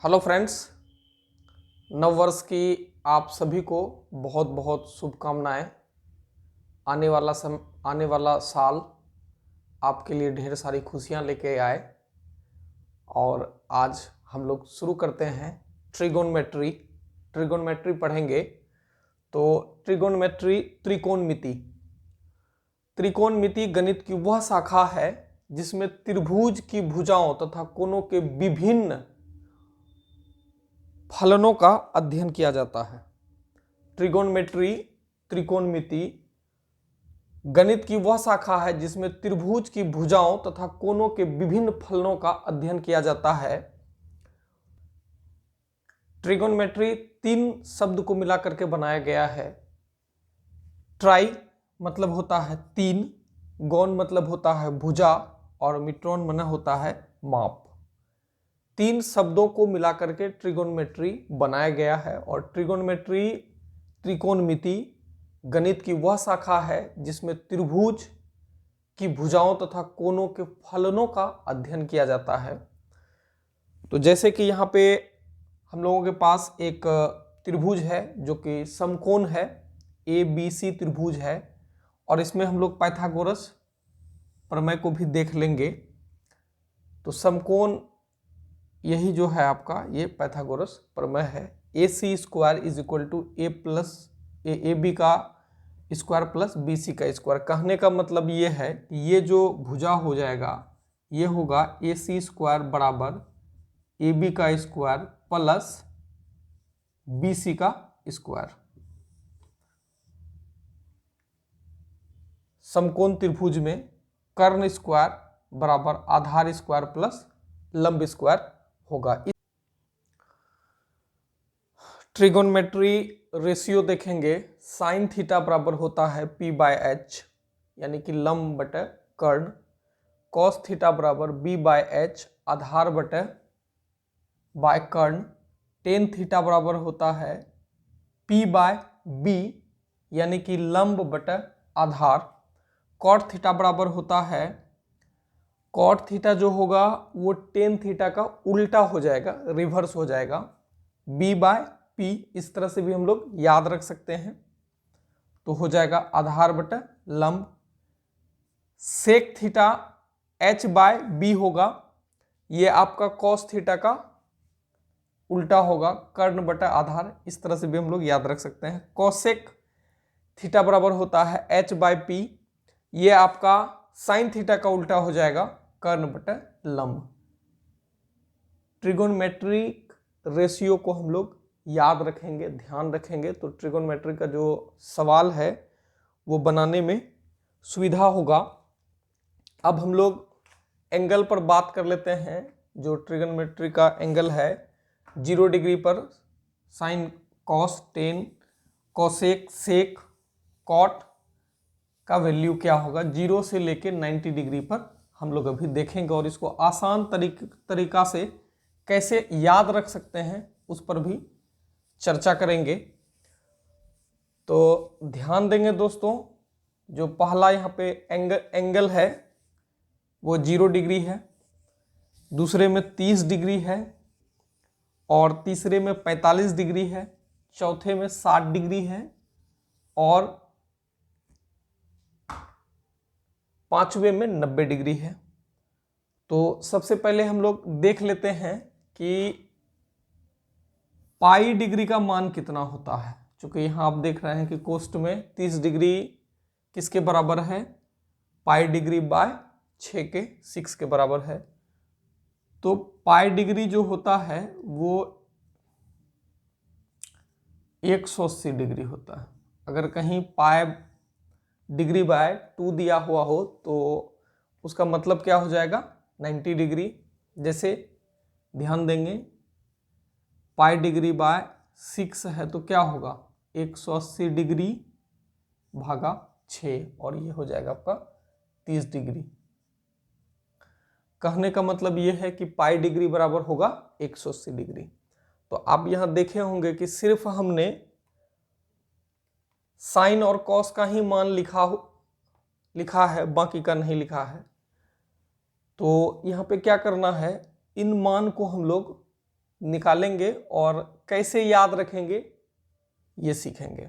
Hello friends, नववर्ष की आप सभी को बहुत बहुत शुभकामनाएं। आने वाला साल आपके लिए ढेर सारी खुशियां लेके आए। और आज हम लोग शुरू करते हैं ट्रिगोनमेट्री पढ़ेंगे। तो ट्रिगोनमेट्री त्रिकोणमिति गणित की वह शाखा है जिसमें त्रिभुज की भुजाओं तथा कोणों के विभिन्न फलनों का अध्ययन किया जाता है। त्रिकोणमिति गणित की वह शाखा है जिसमें त्रिभुज की भुजाओं तथा कोणों के विभिन्न फलनों का अध्ययन किया जाता है। ट्रिगोनमेट्री 3 शब्द को मिलाकर के बनाया गया है। ट्राई मतलब होता है 3, गौन मतलब होता है भुजा और मिट्रोन मन होता है माप। 3 शब्दों को मिलाकर के ट्रिगोनमेट्री बनाया गया है। और त्रिकोणमिति गणित की वह शाखा है जिसमें त्रिभुज की भुजाओं तथा कोणों के फलनों का अध्ययन किया जाता है। तो जैसे कि यहाँ पे हम लोगों के पास एक त्रिभुज है जो कि समकोण है, ABC त्रिभुज है। और इसमें हम लोग पाइथागोरस प्रमेय को भी देख लेंगे। तो समकोण यही जो है आपका, ये पाइथागोरस प्रमेय है। AC² = AB का स्क्वायर प्लस BC का स्क्वायर। कहने का मतलब ये है कि ये जो भुजा हो जाएगा ये होगा AC² बराबर AB का स्क्वायर प्लस BC का स्क्वायर। समकोण त्रिभुज में कर्ण स्क्वायर बराबर आधार स्क्वायर प्लस लंब स्क्वायर होगा। ट्रिगोनमेट्री रेशियो देखेंगे। साइन थीटा बराबर होता है P/H यानी कि लंब बटे कर्ण। कॉस थीटा बराबर B/H आधार बटे बाय कर्ण। टेन थीटा बराबर होता है P/B यानी कि लंब बटे आधार। कॉट थीटा बराबर होता है, कॉट थीटा जो होगा वो टेन थीटा का उल्टा हो जाएगा, रिवर्स हो जाएगा। B/P इस तरह से भी हम लोग याद रख सकते हैं। तो हो जाएगा आधार बटा लंब। सेक थीटा H/B होगा, ये आपका कॉस थीटा का उल्टा होगा, कर्ण बटा आधार। इस तरह से भी हम लोग याद रख सकते हैं। कॉसेक थीटा बराबर होता है H/P, ये आपका साइन थीटा का उल्टा हो जाएगा, कर्ण बटा लंब। ट्रिगोनमेट्रिक रेशियो को हम लोग याद रखेंगे, ध्यान रखेंगे, तो ट्रिगोनमेट्री का जो सवाल है वो बनाने में सुविधा होगा। अब हम लोग एंगल पर बात कर लेते हैं। जो ट्रिगोनमेट्री का एंगल है, 0 डिग्री पर साइन, कॉस, टेन, कॉसेक, सेक, कॉट का वैल्यू क्या होगा 0 से लेके 90 डिग्री पर हम लोग अभी देखेंगे। और इसको आसान तरीका से कैसे याद रख सकते हैं उस पर भी चर्चा करेंगे। तो ध्यान देंगे दोस्तों, जो पहला यहाँ पे एंगल है वो 0 डिग्री है, दूसरे में 30 डिग्री है, और तीसरे में 45 डिग्री है, चौथे में 60 डिग्री है, और पांचवे में 90 डिग्री है। तो सबसे पहले हम लोग देख लेते हैं कि पाई डिग्री का मान कितना होता है। क्योंकि यहाँ आप देख रहे हैं कि कोष्ठ में 30 डिग्री किसके बराबर है, पाई डिग्री बाय 6 के बराबर है। तो पाई डिग्री जो होता है वो 180 डिग्री होता है। अगर कहीं पाई डिग्री बाय 2 दिया हुआ हो तो उसका मतलब क्या हो जाएगा, 90 डिग्री। जैसे ध्यान देंगे, पाई डिग्री बाय 6 है तो क्या होगा, 180 डिग्री भागा 6, और ये हो जाएगा आपका 30 डिग्री। कहने का मतलब ये है कि पाई डिग्री बराबर होगा 180 डिग्री। तो आप यहां देखे होंगे कि सिर्फ हमने साइन और कॉस का ही मान लिखा है, बाकी का नहीं लिखा है। तो यहाँ पे क्या करना है, इन मान को हम लोग निकालेंगे और कैसे याद रखेंगे ये सीखेंगे।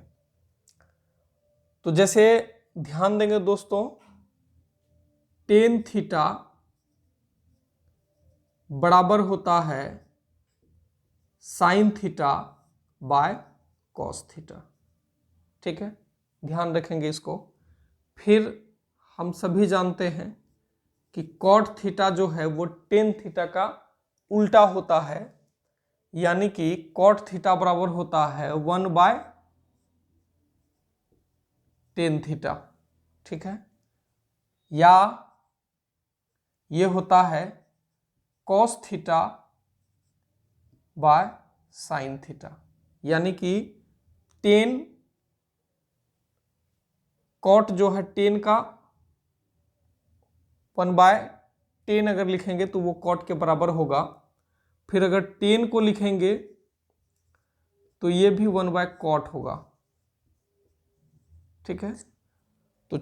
तो जैसे ध्यान देंगे दोस्तों, टेन थीटा बराबर होता है sine theta by cos theta. ठीक है, ध्यान रखेंगे इसको। फिर हम सभी जानते हैं कि कॉट थीटा जो है वो टेन थीटा का उल्टा होता है, यानी कि कॉट थीटा बराबर होता है 1/टेन थीटा। ठीक है, या ये होता है cos theta by sine theta, यानी कि टेन कॉट जो है टेन का 1/10 अगर लिखेंगे तो वो कॉट के बराबर होगा। फिर अगर 10 को लिखेंगे तो ये भी 1/कॉट होगा। ठीक है, तो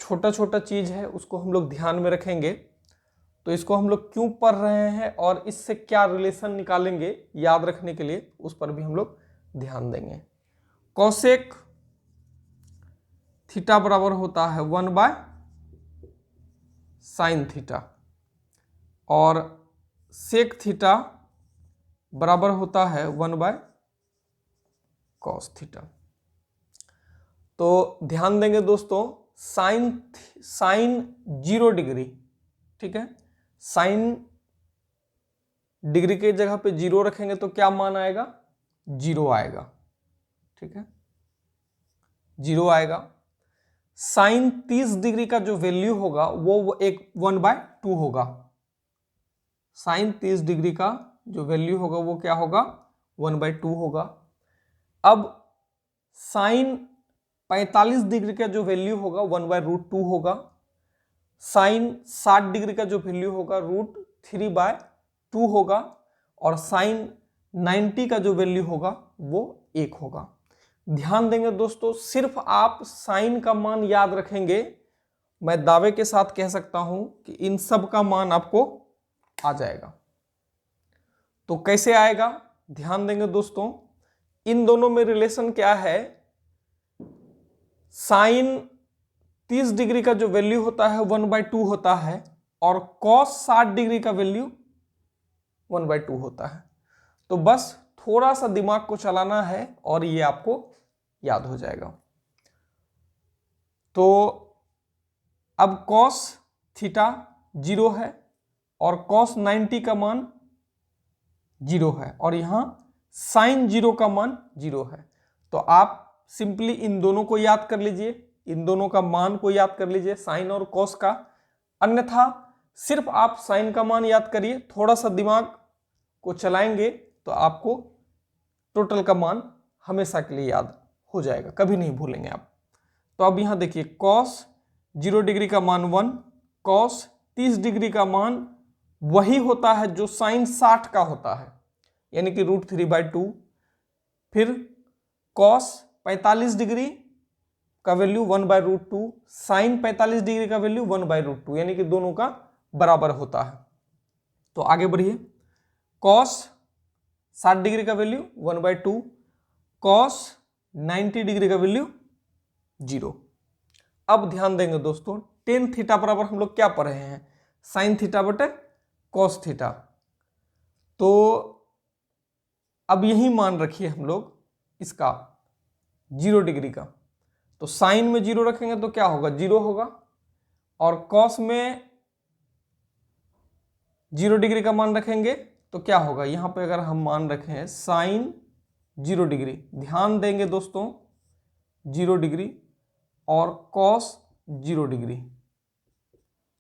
छोटा छोटा चीज है उसको हम लोग ध्यान में रखेंगे। तो इसको हम लोग क्यों पढ़ रहे हैं और इससे क्या रिलेशन निकालेंगे याद रखने के लिए, उस पर भी हम लोग ध्यान देंगे। कॉसेक थीटा बराबर होता है 1/साइन थीटा और सेक थीटा बराबर होता है 1/कॉस थीटा। तो ध्यान देंगे दोस्तों, साइन 0 डिग्री, ठीक है, साइन डिग्री के जगह पे 0 रखेंगे तो क्या मान आएगा, 0 आएगा। ठीक है, 0 आएगा। साइन 30 डिग्री का जो वैल्यू होगा वो एक 1/2 होगा। साइन 30 डिग्री का जो वैल्यू होगा वो क्या होगा, 1/2 होगा। अब साइन 45 डिग्री का जो वैल्यू होगा 1/√2 होगा। साइन 60 डिग्री का जो वैल्यू होगा √3/2 होगा। और साइन 90 का जो वैल्यू होगा वो 1 होगा। ध्यान देंगे दोस्तों, सिर्फ आप साइन का मान याद रखेंगे, मैं दावे के साथ कह सकता हूं कि इन सब का मान आपको आ जाएगा। तो कैसे आएगा, ध्यान देंगे दोस्तों, इन दोनों में रिलेशन क्या है, साइन 30 डिग्री का जो वैल्यू होता है 1/2 होता है और कॉस 60 डिग्री का वैल्यू 1/2 होता है। तो बस थोड़ा सा दिमाग को चलाना है और ये आपको याद हो जाएगा। तो अब कॉस थीटा 0 है और कॉस 90 का मान 0 है और यहां साइन 0 का मान 0 है। तो आप सिंपली इन दोनों को याद कर लीजिए, इन दोनों का मान को याद कर लीजिए, साइन और कॉस का। अन्यथा सिर्फ आप साइन का मान याद करिए, थोड़ा सा दिमाग को चलाएंगे तो आपको टोटल का मान हमेशा के लिए याद हो जाएगा, कभी नहीं भूलेंगे आप। तो अब यहां देखिए, कॉस 0 डिग्री का मान 1, कॉस 30 डिग्री का मान वही होता है जो साइन 60 का होता है, यानी कि √3/2। फिर कॉस 45 डिग्री का वैल्यू 1/√2, साइन 45 डिग्री का वैल्यू 1/√2, यानी कि दोनों का बराबर होता है। तो आगे बढ़िए, कॉस 60 डिग्री का वैल्यू 1/2, कॉस 90 डिग्री का वैल्यू 0। अब ध्यान देंगे दोस्तों, टेन थीटा बराबर हम लोग क्या पढ़ रहे हैं, साइन थीटा बटे कॉस थीटा। तो अब यही मान रखिए हम लोग इसका 0 डिग्री का। तो साइन में 0 रखेंगे तो क्या होगा, 0 होगा। और कॉस में 0 डिग्री का मान रखेंगे तो क्या होगा, यहां पे अगर हम मान रखे हैं साइन 0 डिग्री, ध्यान देंगे दोस्तों, 0 डिग्री और कॉस 0 डिग्री।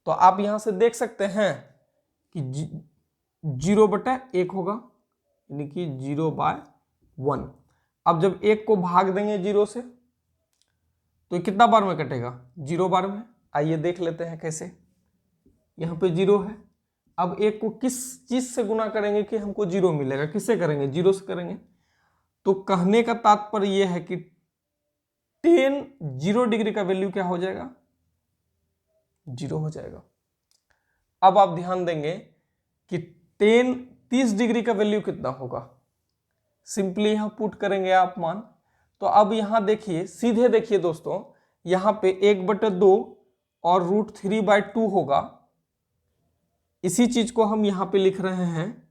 तो आप यहां से देख सकते हैं कि 0/1 होगा, यानी कि 0/1। अब जब 1 को भाग देंगे 0 से तो ये कितना बार में कटेगा, 0 बार में। आइए देख लेते हैं कैसे। यहाँ पे 0 है, अब 1 को किस चीज से गुना करेंगे कि हमको 0 मिलेगा, किससे करेंगे, 0 से करेंगे। तो कहने का तात्पर्य यह है कि टेन 0 डिग्री का वैल्यू क्या हो जाएगा, 0 हो जाएगा। अब आप ध्यान देंगे कि टेन 30 डिग्री का वैल्यू कितना होगा, सिंपली यहाँ पुट करेंगे आप मान। तो अब यहाँ देखिए, सीधे देखिए दोस्तों, यहाँ पे 1/2 और √3/2 होगा। इसी चीज को हम यहाँ पे लिख रहे हैं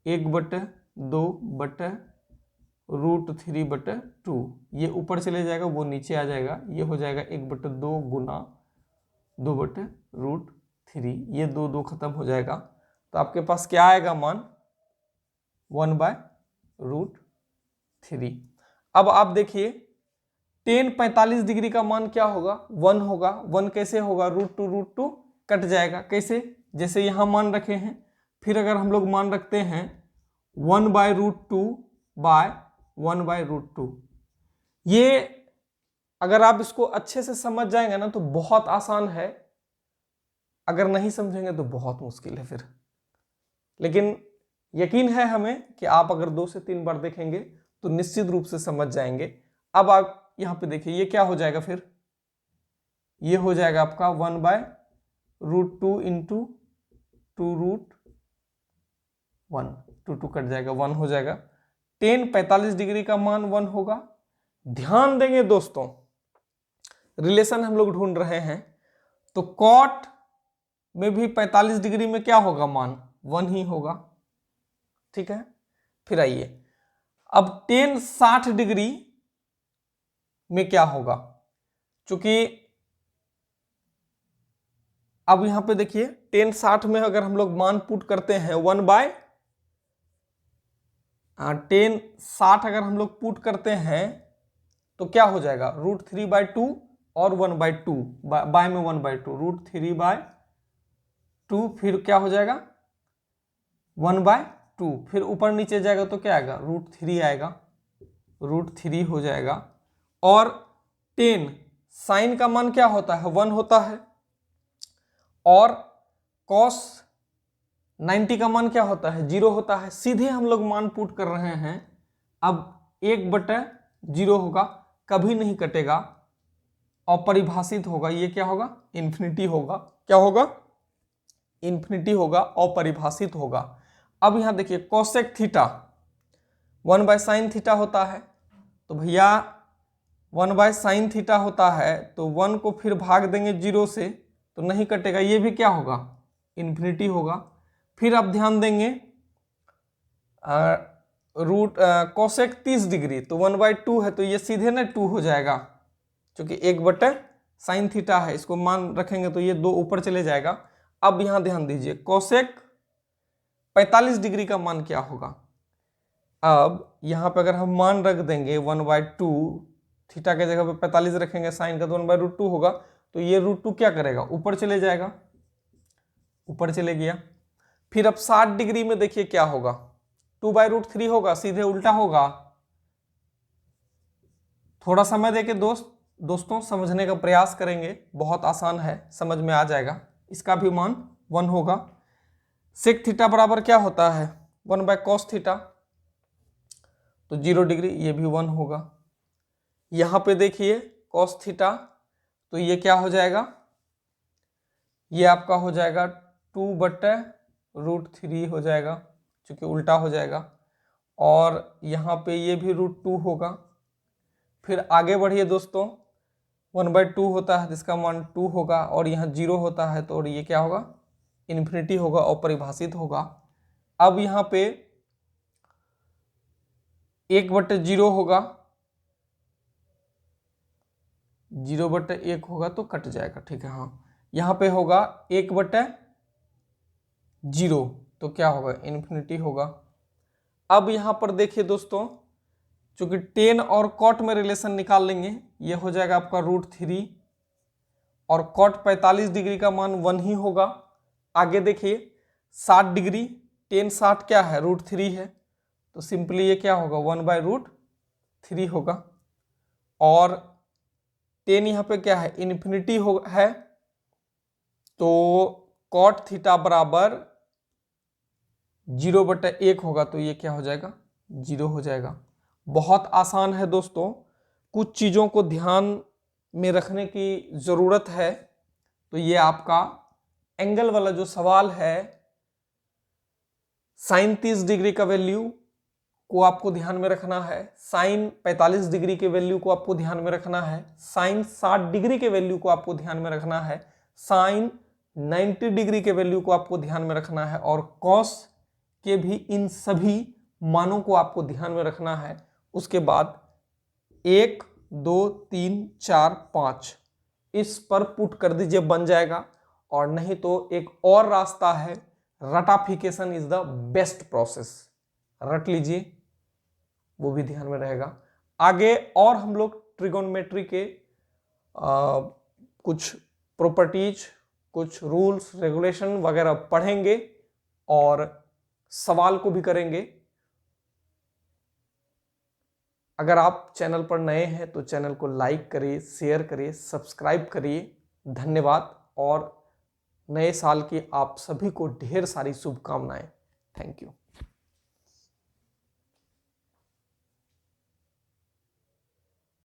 1/2/√3/2। ये ऊपर चले जाएगा, वो नीचे आ जाएगा, ये हो जाएगा 1/2 गुना 2/√3, ये 2 खत्म हो जाएगा। तो आपके पास क्या आएगा मान, 1/√3। अब आप देखिए tan 45 डिग्री का मान क्या होगा, 1 होगा। 1 कैसे होगा, √2 कट जाएगा, कैसे, जैसे यहां मान रखे हैं, फिर अगर हम लोग मान रखते हैं 1/√2/1/√2, ये अगर आप इसको अच्छे से समझ जाएंगे ना तो बहुत आसान है, अगर नहीं समझेंगे तो बहुत मुश्किल है फिर। लेकिन यकीन है हमें कि आप अगर 2 से 3 बार देखेंगे तो निश्चित रूप से समझ जाएंगे। अब आप यहां पे देखिए, ये क्या हो जाएगा फिर, ये हो जाएगा आपका 1/√2 इंटू 2√1, 2 कट जाएगा, 1 हो जाएगा। tan 45 डिग्री का मान 1 होगा। ध्यान देंगे दोस्तों, रिलेशन हम लोग ढूंढ रहे हैं, तो कॉट में भी 45 डिग्री में क्या होगा मान, 1 ही होगा, ठीक है। फिर आइए, अब tan 60 डिग्री में क्या होगा, चूंकि अब यहां पे देखिए tan 60 में अगर हम लोग मान पुट करते हैं tan 60 अगर हम लोग पुट करते हैं तो क्या हो जाएगा, √3/2 और 1/2, बाय में 1/2, √3/2, फिर क्या हो जाएगा 1/2, फिर ऊपर नीचे जाएगा तो क्या आएगा, √3 आएगा, √3 हो जाएगा। और tan साइन का मान क्या होता है, 1 होता है, और cos 90 का मान क्या होता है, 0 होता है। सीधे हम लोग मान पुट कर रहे हैं। अब 1/0 होगा, कभी नहीं कटेगा, अपरिभाषित होगा, ये क्या होगा, इन्फिनिटी होगा, क्या होगा, इन्फिनिटी होगा, अपरिभाषित होगा। अब यहां देखिए कोसेक थीटा 1/sin थीटा होता है, तो भैया 1/sin थीटा होता है, तो 1 को फिर भाग देंगे 0 से तो नहीं कटेगा, ये भी क्या होगा, इन्फिनिटी होगा। फिर आप ध्यान देंगे कोसेक 30 डिग्री, तो 1/2 है, तो ये सीधे ना 2 हो जाएगा, क्योंकि 1/sin थीटा है, इसको मान रखेंगे तो ये 2 ऊपर चले जाएगा। अब यहां ध्यान दीजिए, कोसेक 45 डिग्री का मान क्या होगा। अब यहां पे अगर हम मान रख देंगे 1/2, थीटा के जगह पे 45 रखेंगे, साइन का तो 1/√2 होगा, तो ये √2 क्या करेगा, ऊपर चले जाएगा, ऊपर चले गया। फिर अब 60 डिग्री में देखिए क्या होगा, 2/√3 होगा, सीधे उल्टा होगा। थोड़ा समय देके दोस्तों समझने का प्रयास करेंगे, बहुत आसान है, समझ में आ जाएगा। इसका भी मान 1 होगा। सेक थीटा बराबर क्या होता है, 1/cos थीटा, तो 0 डिग्री, ये भी 1 होगा। यहां पे देखिए cos थीटा, तो ये क्या हो जाएगा, ये आपका हो जाएगा 2/√3 हो जाएगा, क्योंकि उल्टा हो जाएगा। और यहाँ पे ये भी √2 होगा। फिर आगे बढ़िए दोस्तों, 1/2 होता है जिसका मान 2 होगा, और यहाँ 0 होता है तो ये क्या होगा, इन्फिनिटी होगा, और परिभाषित होगा। अब यहाँ पे 1/0 होगा, 0/1 होगा तो कट जाएगा, ठीक है। हाँ, यहाँ पे होगा 1/0, तो क्या होगा, इन्फिनिटी होगा। अब यहाँ पर देखिए दोस्तों, चूंकि tan और cot में रिलेशन निकाल लेंगे, ये हो जाएगा आपका √3, और cot 45 डिग्री का मान 1 ही होगा। आगे देखिए 60 डिग्री, tan 60 क्या है, √3 है, तो सिंपली ये क्या होगा, 1/√3 होगा। और tan यहाँ पे क्या है, इन्फिनिटी है, तो cot थीटा बराबर 0/1 होगा, तो ये क्या हो जाएगा, 0 हो जाएगा। बहुत आसान है दोस्तों, कुछ चीज़ों को ध्यान में रखने की ज़रूरत है। तो ये आपका एंगल वाला जो सवाल है, साइन 30 डिग्री का वैल्यू को आपको ध्यान में रखना है, साइन 45 डिग्री के वैल्यू को आपको ध्यान में रखना है, साइन 60 डिग्री के वैल्यू को आपको ध्यान में रखना है, साइन 90 डिग्री के वैल्यू को आपको ध्यान में रखना है और कॉस के भी इन सभी मानों को आपको ध्यान में रखना है। उसके बाद 1 2 3 4 5 इस पर पुट कर दीजिए, बन जाएगा। और नहीं तो एक और रास्ता है, ratification is the best process, रट लीजिए, वो भी ध्यान में रहेगा। आगे और हम लोग ट्रिगोनोमेट्री के कुछ प्रॉपर्टीज, कुछ रूल्स रेगुलेशन वगैरह पढ़ेंगे और सवाल को भी करेंगे। अगर आप चैनल पर नए हैं तो चैनल को लाइक करिए, शेयर करिए, सब्सक्राइब करिए। धन्यवाद और नए साल की आप सभी को ढेर सारी शुभकामनाएं। Thank you.